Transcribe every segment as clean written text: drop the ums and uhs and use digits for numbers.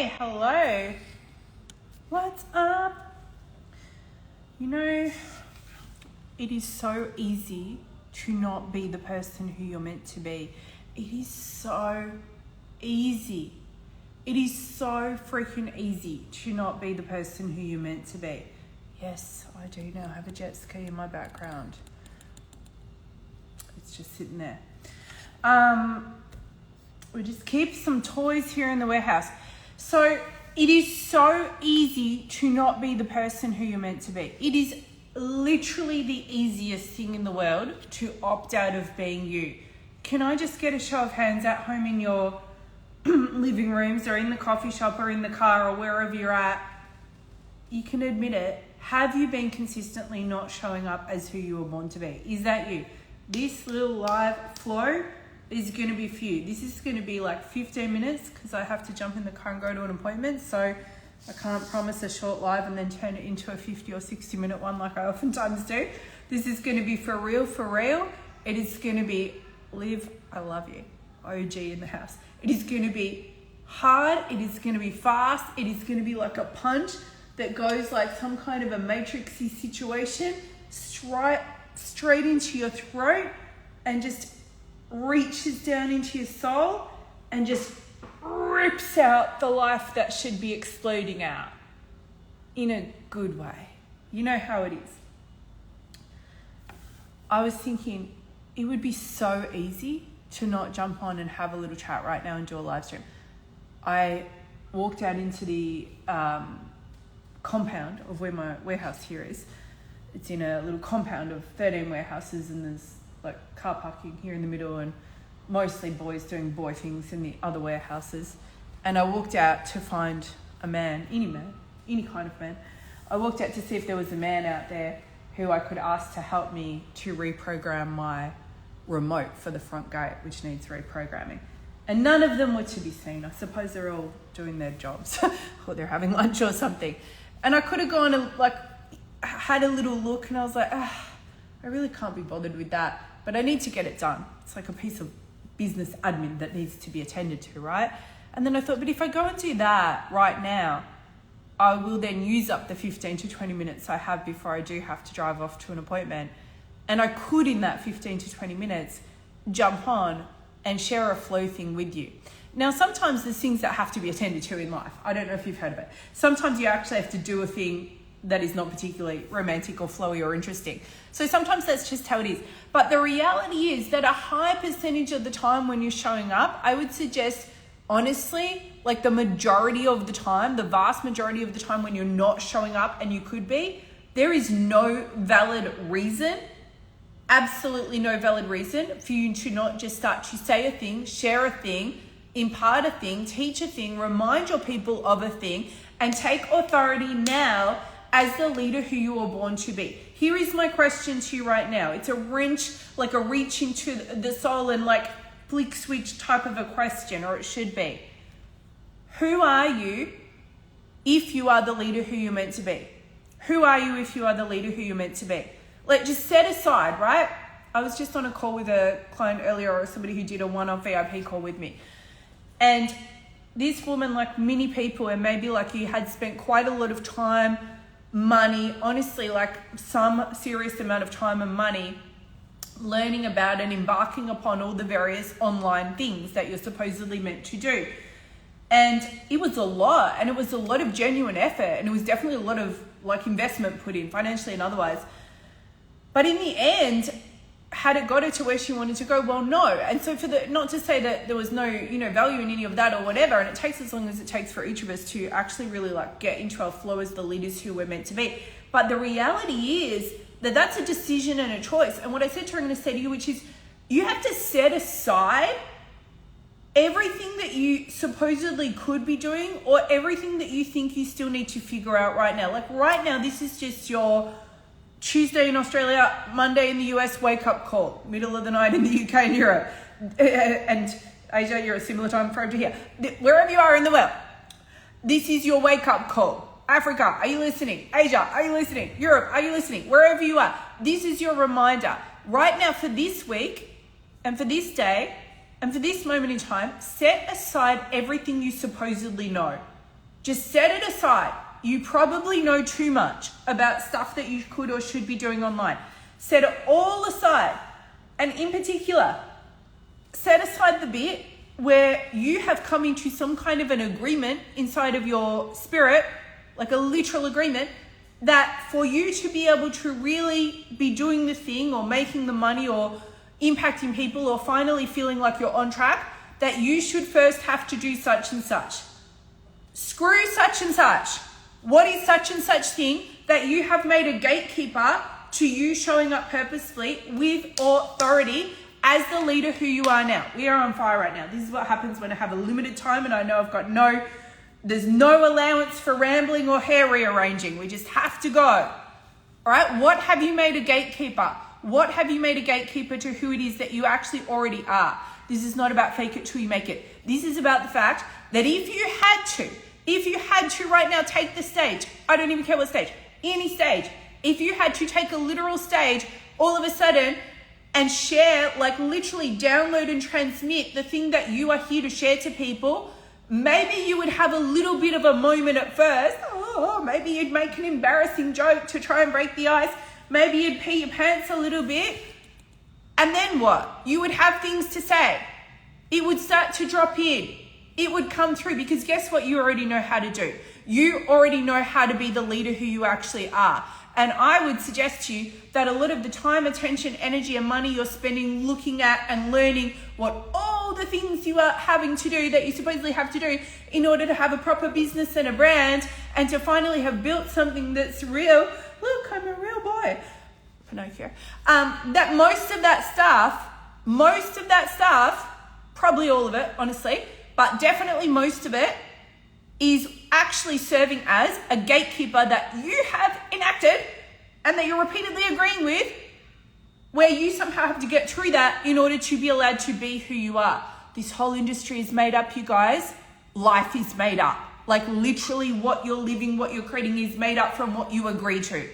Hey, hello. What's up? You know, it is so easy to not be the person who you're meant to be. It is so easy. It is so freaking easy to not be the person who you're meant to be. Yes, I do now have a jet ski in my background. It's just sitting there. We just keep some toys here in the warehouse. So it is so easy to not be the person who you're meant to be. It is literally the easiest thing in the world to opt out of being you. Can I just get a show of hands at home in your living rooms or in the coffee shop or in the car or wherever you're at? You can admit it. Have you been consistently not showing up as who you were born to be? Is that you? This little live flow is going to be for you. This is going to be like 15 minutes because I have to jump in the car and go to an appointment. So I can't promise a short live and then turn it into a 50 or 60 minute one like I oftentimes do. This is going to be for real, for real. It is going to be Liv, I love you. OG in the house. It is going to be hard. It is going to be fast. It is going to be like a punch that goes like some kind of a matrixy situation straight into your throat and just reaches down into your soul and just rips out the life that should be exploding out in a good way. You know how it is. I was thinking it would be so easy to not jump on and have a little chat right now and do a live stream. I walked out into the compound of where my warehouse here is. It's in a little compound of 13 warehouses and there's like car parking here in the middle and mostly boys doing boy things in the other warehouses. And I walked out to find a man, any kind of man. I walked out to see if there was a man out there who I could ask to help me to reprogram my remote for the front gate, which needs reprogramming. And none of them were to be seen. I suppose they're all doing their jobs or they're having lunch or something. And I could have gone and like had a little look and I was like, I really can't be bothered with that, but I need to get it done. It's like a piece of business admin that needs to be attended to, right? And then I thought, but if I go and do that right now, I will then use up the 15 to 20 minutes I have before I do have to drive off to an appointment. And I could, in that 15 to 20 minutes, jump on and share a flow thing with you. Now, sometimes there's things that have to be attended to in life. I don't know if you've heard of it. Sometimes you actually have to do a thing that is not particularly romantic or flowy or interesting. So sometimes that's just how it is. But the reality is that a high percentage of the time when you're showing up, I would suggest, honestly, like the majority of the time, the vast majority of the time when you're not showing up and you could be, there is no valid reason, absolutely no valid reason for you to not just start to say a thing, share a thing, impart a thing, teach a thing, remind your people of a thing, and take authority now as the leader who you were born to be. Here is my question to you right now. It's a wrench, like a reach into the soul and like flick switch type of a question, or it should be. Who are you if you are the leader who you're meant to be? Who are you if you are the leader who you're meant to be? Like just set aside, right? I was just on a call with a client earlier or somebody who did a one-off VIP call with me. And this woman, like many people, and maybe like you had spent quite a lot of time, money, honestly, like some serious amount of time and money learning about and embarking upon all the various online things that you're supposedly meant to do. And it was a lot, and it was a lot of genuine effort, and it was definitely a lot of like investment put in financially and otherwise. But in the end, had it got her to where she wanted to go? Well, no. And so not to say that there was no, value in any of that or whatever, and it takes as long as it takes for each of us to actually really like get into our flow as the leaders who we're meant to be. But the reality is that that's a decision and a choice. And what I said to her, I'm going to say to you, which is you have to set aside everything that you supposedly could be doing or everything that you think you still need to figure out right now. Like right now, this is just your Tuesday in Australia, Monday in the US wake-up call, middle of the night in the UK and Europe, and Asia, you're a similar time frame to here. Wherever you are in the world, this is your wake-up call. Africa, are you listening? Asia, are you listening? Europe, are you listening? Wherever you are, this is your reminder. Right now for this week and for this day and for this moment in time, set aside everything you supposedly know. Just set it aside. You probably know too much about stuff that you could or should be doing online. Set it all aside. And in particular, set aside the bit where you have come into some kind of an agreement inside of your spirit, like a literal agreement, that for you to be able to really be doing the thing or making the money or impacting people or finally feeling like you're on track, that you should first have to do such and such. Screw such and such. What is such and such thing that you have made a gatekeeper to you showing up purposefully with authority as the leader who you are now? We are on fire right now. This is what happens when I have a limited time and I know I've got there's no allowance for rambling or hair rearranging. We just have to go. All right. What have you made a gatekeeper? What have you made a gatekeeper to who it is that you actually already are? This is not about fake it till you make it. This is about the fact that if you had to right now take the stage, I don't even care what stage, any stage, if you had to take a literal stage all of a sudden and share, like literally download and transmit the thing that you are here to share to people, maybe you would have a little bit of a moment at first. Maybe you'd make an embarrassing joke to try and break the ice. Maybe you'd pee your pants a little bit. And then what? You would have things to say. It would start to drop in. It would come through because guess what you already know how to do? You already know how to be the leader who you actually are. And I would suggest to you that a lot of the time, attention, energy, and money you're spending looking at and learning what all the things you are having to do that you supposedly have to do in order to have a proper business and a brand and to finally have built something that's real. Look, I'm a real boy. Pinocchio. That most of that stuff, probably all of it, honestly, but definitely most of it is actually serving as a gatekeeper that you have enacted and that you're repeatedly agreeing with, where you somehow have to get through that in order to be allowed to be who you are. This whole industry is made up, you guys. Life is made up. Like literally what you're living, what you're creating is made up from what you agree to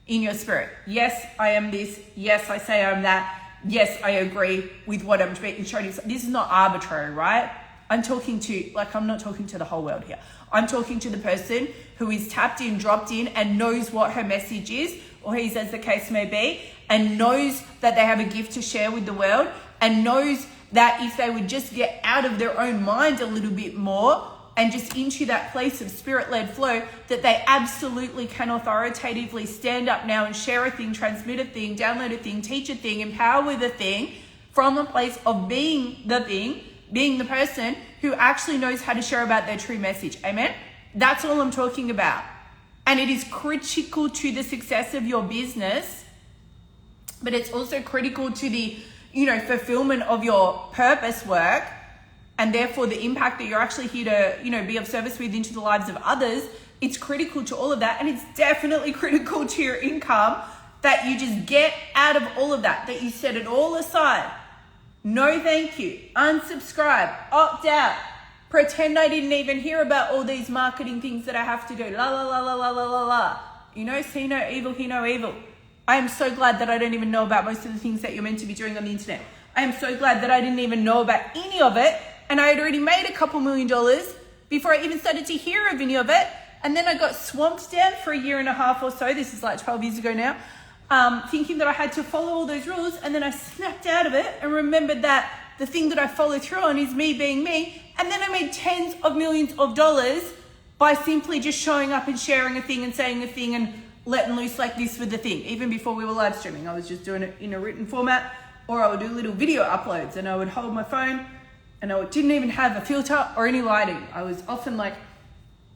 in your spirit. Yes, I am this. Yes, I say I'm that. Yes, I agree with what I'm showing you. This is not arbitrary, right? I'm not talking to the whole world here. I'm talking to the person who is tapped in, dropped in, and knows what her message is, or his, as the case may be, and knows that they have a gift to share with the world, and knows that if they would just get out of their own mind a little bit more and just into that place of spirit-led flow, that they absolutely can authoritatively stand up now and share a thing, transmit a thing, download a thing, teach a thing, empower with a thing from a place of being the thing, being the person who actually knows how to share about their true message. Amen? That's all I'm talking about. And it is critical to the success of your business, but it's also critical to the, fulfillment of your purpose work, and therefore the impact that you're actually here to, be of service with into the lives of others. It's critical to all of that. And it's definitely critical to your income that you just get out of all of that you set it all aside. No, thank you. Unsubscribe, opt out, pretend I didn't even hear about all these marketing things that I have to do. La, la, la, la, la, la, la, la. See no evil, hear no evil. I am so glad that I don't even know about most of the things that you're meant to be doing on the internet. I am so glad that I didn't even know about any of it. And I had already made a couple $1 million before I even started to hear of any of it. And then I got swamped down for 1.5 years or so. This is like 12 years ago now. Thinking that I had to follow all those rules, and then I snapped out of it and remembered that the thing that I follow through on is me being me, and then I made tens of millions of dollars by simply just showing up and sharing a thing and saying a thing and letting loose like this with the thing. Even before we were live streaming, I was just doing it in a written format, or I would do little video uploads and I would hold my phone and I didn't even have a filter or any lighting. I was often like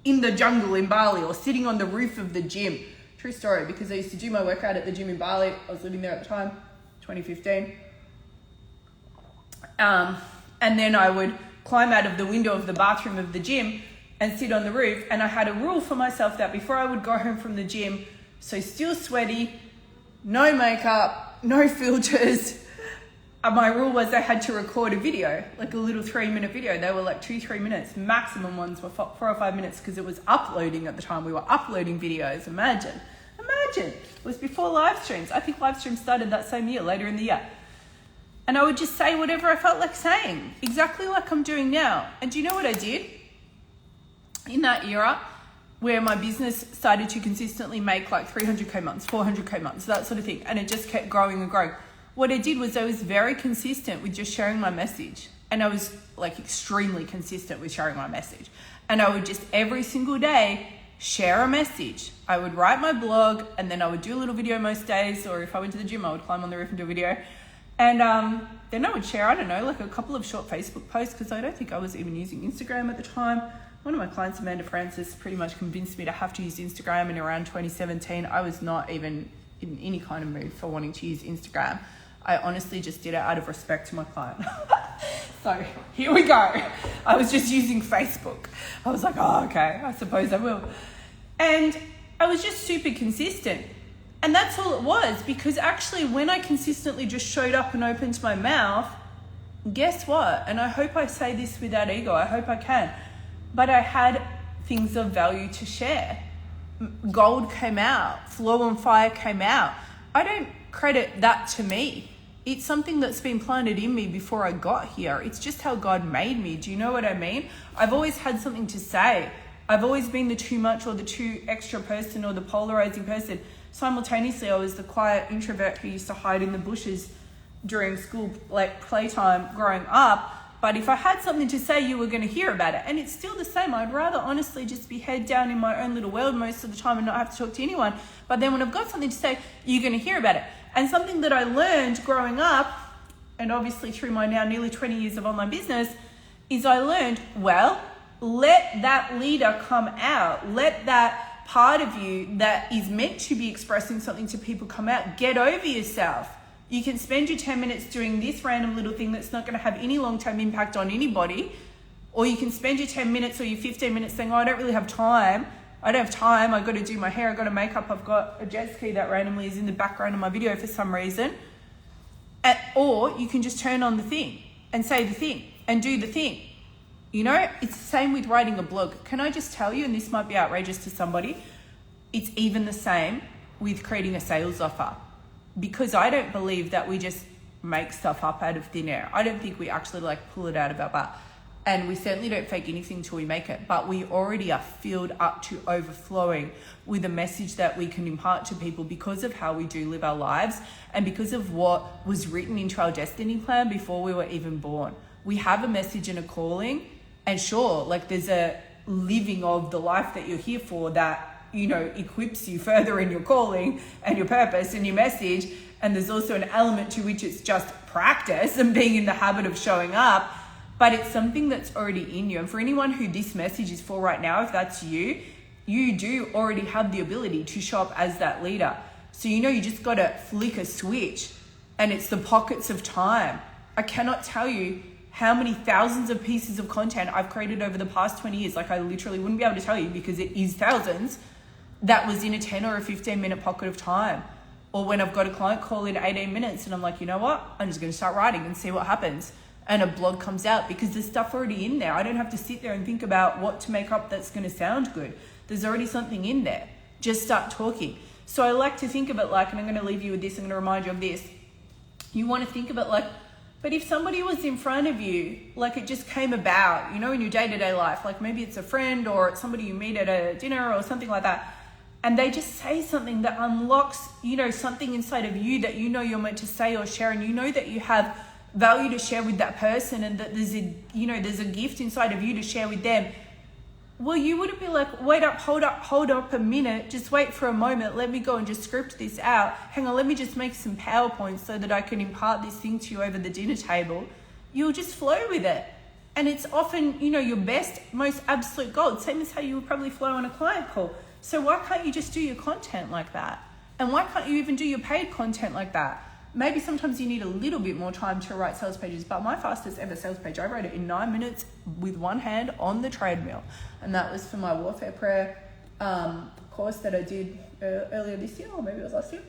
in the jungle in Bali or sitting on the roof of the gym. True story, because I used to do my workout at the gym in Bali. I was living there at the time, 2015. And then I would climb out of the window of the bathroom of the gym and sit on the roof. And I had a rule for myself that before I would go home from the gym, so still sweaty, no makeup, no filters, my rule was I had to record a video, like a little 3-minute video. They were like 2-3 minutes. Maximum ones were 4 or 5 minutes because it was uploading at the time. We were uploading videos. Imagine. It was before live streams. I think live streams started that same year, later in the year. And I would just say whatever I felt like saying, exactly like I'm doing now. And do you know what I did? in that era where my business started to consistently make like 300K months, 400K months, that sort of thing. And it just kept growing and growing. What I did was I was very consistent with just sharing my message. And I was like extremely consistent with sharing my message. And I would just every single day share a message. I would write my blog and then I would do a little video most days, or if I went to the gym, I would climb on the roof and do a video. And then I would share, I don't know, like a couple of short Facebook posts, because I don't think I was even using Instagram at the time. One of my clients, Amanda Francis, pretty much convinced me to have to use Instagram in around 2017. I was not even in any kind of mood for wanting to use Instagram. I honestly just did it out of respect to my client. So here we go. I was just using Facebook. I was like, oh, okay, I suppose I will. And I was just super consistent. And that's all it was, because actually when I consistently just showed up and opened my mouth, guess what? And I hope I say this without ego. I hope I can. But I had things of value to share. Gold came out. Flow on Fire came out. I don't credit that to me. It's something that's been planted in me before I got here. It's just how God made me. Do you know what I mean? I've always had something to say. I've always been the too much or the too extra person or the polarizing person. Simultaneously, I was the quiet introvert who used to hide in the bushes during school, like playtime growing up. But if I had something to say, you were going to hear about it. And it's still the same. I'd rather honestly just be head down in my own little world most of the time and not have to talk to anyone. But then when I've got something to say, you're going to hear about it. And something that I learned growing up, and obviously through my now nearly 20 years of online business, is I learned, well, let that leader come out. Let that part of you that is meant to be expressing something to people come out. Get over yourself. You can spend your 10 minutes doing this random little thing that's not going to have any long-term impact on anybody. Or you can spend your 10 minutes or your 15 minutes saying, oh, I don't really have time. I don't have time. I've got to do my hair. I've got to make up. I've got a jet ski that randomly is in the background of my video for some reason. Or you can just turn on the thing and say the thing and do the thing. You know, it's the same with writing a blog. Can I just tell you, and this might be outrageous to somebody, it's even the same with creating a sales offer. Because I don't believe that we just make stuff up out of thin air. I don't think we actually like pull it out of our butt. And we certainly don't fake anything till we make it. But we already are filled up to overflowing with a message that we can impart to people because of how we do live our lives and because of what was written into our destiny plan before we were even born. We have a message and a calling. And sure, like there's a living of the life that you're here for that, you know, equips you further in your calling and your purpose and your message. And there's also an element to which it's just practice and being in the habit of showing up. But it's something that's already in you. And for anyone who this message is for right now, if that's you, you do already have the ability to show up as that leader. So you know you just got to flick a switch, and it's the pockets of time. I cannot tell you how many thousands of pieces of content I've created over the past 20 years. Like I literally wouldn't be able to tell you because it is thousands. That was in a 10 or a 15 minute pocket of time. Or when I've got a client call in 18 minutes and I'm like, you know what? I'm just going to start writing and see what happens. And a blog comes out because there's stuff already in there. I don't have to sit there and think about what to make up that's going to sound good. There's already something in there. Just start talking. So I like to think of it like, and I'm going to leave you with this, I'm going to remind you of this. You want to think of it like, but if somebody was in front of you, like it just came about, you know, in your day-to-day life, like maybe it's a friend or it's somebody you meet at a dinner or something like that, and they just say something that unlocks, you know, something inside of you that you know you're meant to say or share, and you know that you have value to share with that person and that there's a, you know, there's a gift inside of you to share with them. Well, you wouldn't be like, wait up, hold up a minute, just wait for a moment, let me go and just script this out. Hang on, let me just make some PowerPoints so that I can impart this thing to you over the dinner table. You'll just flow with it. And it's often, you know, your best, most absolute gold, same as how you would probably flow on a client call. So why can't you just do your content like that? And why can't you even do your paid content like that? Maybe sometimes you need a little bit more time to write sales pages, but my fastest ever sales page, I wrote it in 9 minutes with one hand on the treadmill. And that was for my warfare prayer course that I did earlier this year, or maybe it was last year.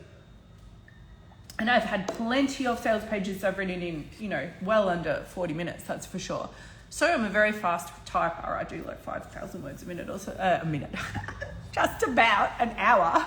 And I've had plenty of sales pages I've written in, you know, well under 40 minutes, that's for sure. So I'm a very fast typer. I do like 5,000 words a minute or so, a minute. Just about an hour.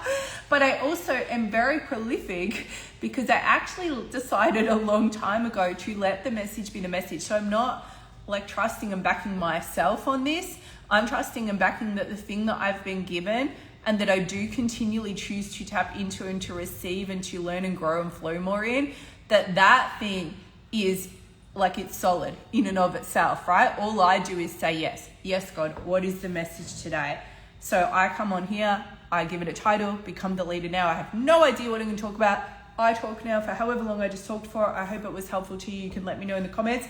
But I also am very prolific because I actually decided a long time ago to let the message be the message. So I'm not like trusting and backing myself on this. I'm trusting and backing that the thing that I've been given and that I do continually choose to tap into and to receive and to learn and grow and flow more in, that thing is like it's solid in and of itself, right? All I do is say yes. Yes, God, what is the message today? So I come on here, I give it a title, become the leader now. I have no idea what I'm going to talk about. I talk now for however long I just talked for. I hope it was helpful to you. You can let me know in the comments.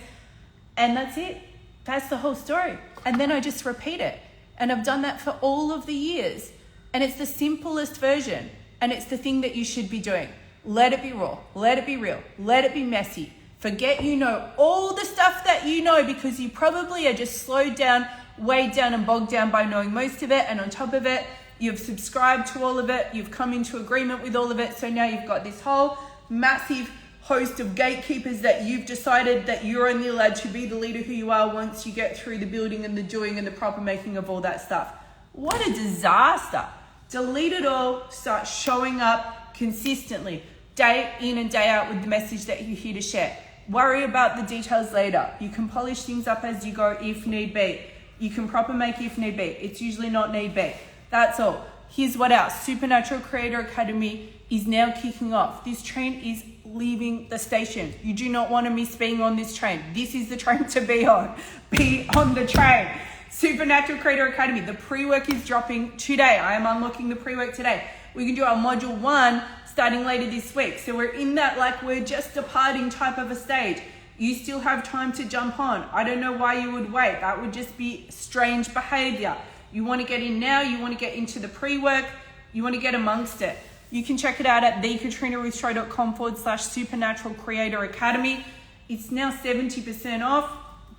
And that's it. That's the whole story. And then I just repeat it. And I've done that for all of the years. And it's the simplest version. And it's the thing that you should be doing. Let it be raw. Let it be real. Let it be messy. Forget you know all the stuff that you know, because you probably are just slowed down, weighed down and bogged down by knowing most of it. And on top of it, you've subscribed to all of it. You've come into agreement with all of it. So now you've got this whole massive host of gatekeepers that you've decided that you're only allowed to be the leader who you are once you get through the building and the doing and the proper making of all that stuff. What a disaster. Delete it all. Start showing up consistently, day in and day out, with the message that you're here to share. Worry about the details later. You can polish things up as you go if need be. You can proper make if need be. It's usually not need be. That's all. Here's what else. Supernatural Creator Academy is now kicking off. This train is leaving the station. You do not want to miss being on this train. This is the train to be on. Be on the train. Supernatural Creator Academy. The pre-work is dropping today. I am unlocking the pre-work today. We can do our module 1 starting later this week. So we're in that, like, we're just departing type of a stage. You still have time to jump on. I don't know why you would wait. That would just be strange behavior. You want to get in now. You want to get into the pre-work. You want to get amongst it. You can check it out at thekatrinaruthshow.com/supernatural creator academy. It's now 70% off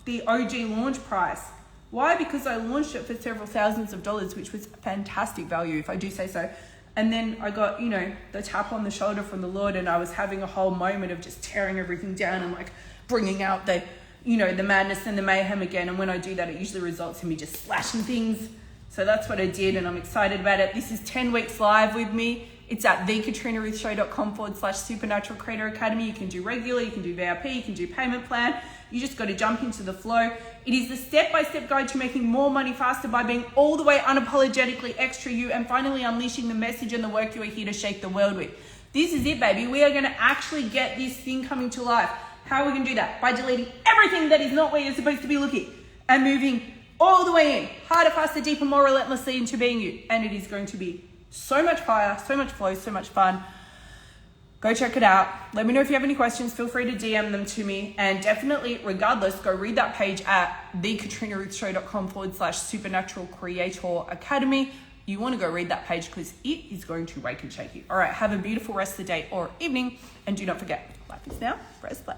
the OG launch price. Why? Because I launched it for several thousands of dollars, which was fantastic value, if I do say so. And then I got, the tap on the shoulder from the Lord, and I was having a whole moment of just tearing everything down and like bringing out the, the madness and the mayhem again. And when I do that, it usually results in me just slashing things. So that's what I did, and I'm excited about it. This is 10 weeks live with me. It's at thekatrinaruthshow.com/supernatural creator academy. You can do regular, you can do VIP, you can do payment plan. You just got to jump into the flow. It is the step-by-step guide to making more money faster by being all the way unapologetically extra you and finally unleashing the message and the work you are here to shake the world with. This is it, baby. We are going to actually get this thing coming to life. How are we going to do that? By deleting everything that is not where you're supposed to be looking and moving all the way in, harder, faster, deeper, more relentlessly into being you. And it is going to be so much fire, so much flow, so much fun. Go check it out. Let me know if you have any questions. Feel free to DM them to me. And definitely, regardless, go read that page at thekatrinaruthshow.com/supernatural creator academy. You want to go read that page because it is going to wake and shake you. All right, have a beautiful rest of the day or evening. And do not forget, life is now, press play.